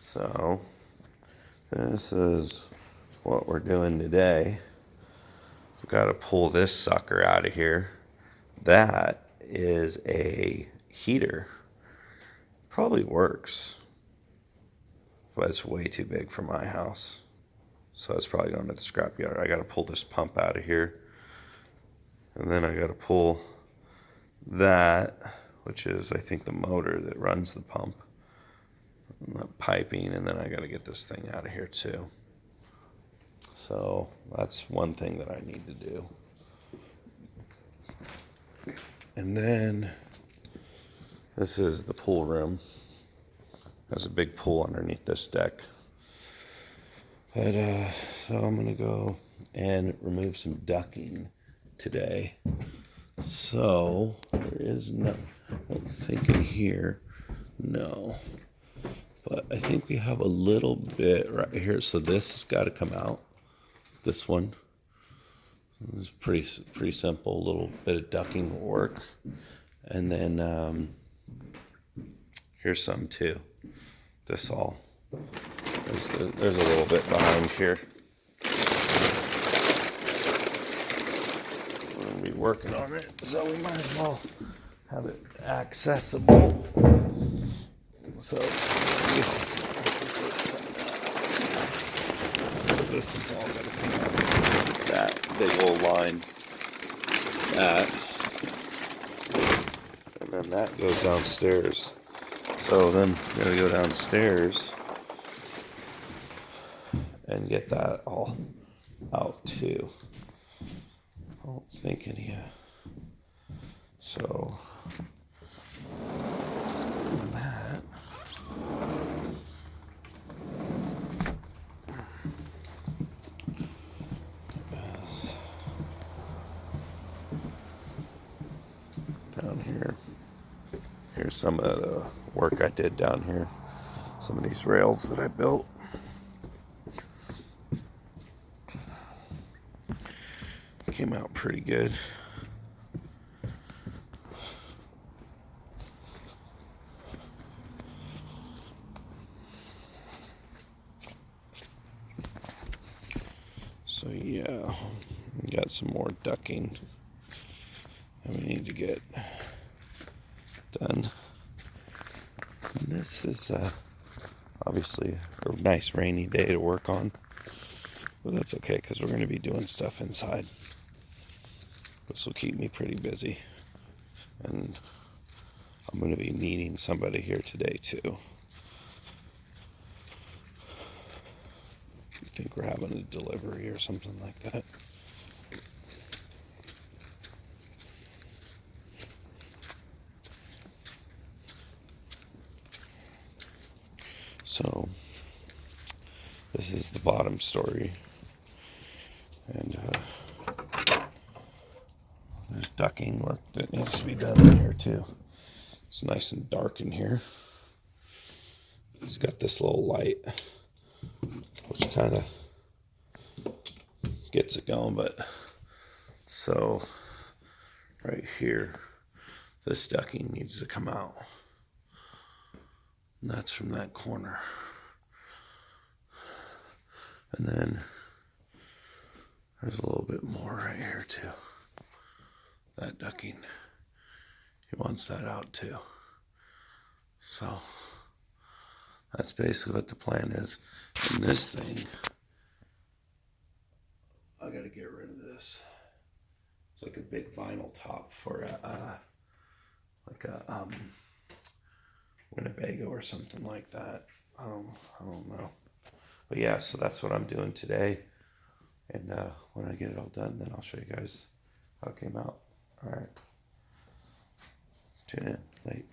So this is what we're doing today. We've got to pull this sucker out of here. That is a heater. Probably works, but it's way too big for my house. So it's probably going to the scrapyard. I got to pull this pump out of here. And then I got to pull that, which is, I think, the motor that runs the pump. And the piping, and then I got to get this thing out of here too. So that's one thing that I need to do. And then this is the pool room. There's a big pool underneath this deck. But so I'm gonna go and remove some ducking today. So there is no, I don't think in here, no. But I think we have a little bit right here. So this has got to come out. This one. It's pretty simple. A little bit of ducking will work. And then here's some too. This all. There's a little bit behind here. We're going to be working on it, so we might as well have it accessible. So this is all going to come out. That big old line. That. And then that goes downstairs. So then we're going to go downstairs and get that all out too. I don't think any. So that. Is down here. Here's some of the work I did down here. Some of these rails that I built. Came out pretty good. So yeah, we got some more ducking that we need to get done. And this is obviously a nice rainy day to work on, but that's okay because we're going to be doing stuff inside. This will keep me pretty busy, and I'm going to be meeting somebody here today too. I think we're having a delivery or something like that. So this is the bottom story, and there's ducking work that needs to be done in here too. It's nice and dark in here. It's got this little light, which kind of gets it going, but so right here, this ducking needs to come out. And that's from that corner. And then there's a little bit more right here too. That ducking, he wants that out too. So that's basically what the plan is. And this thing, I gotta get rid of this. It's like a big vinyl top for like a Winnebago or something like that. I don't know. But yeah, so that's what I'm doing today. And when I get it all done, then I'll show you guys how it came out. All right. Tune in. Late.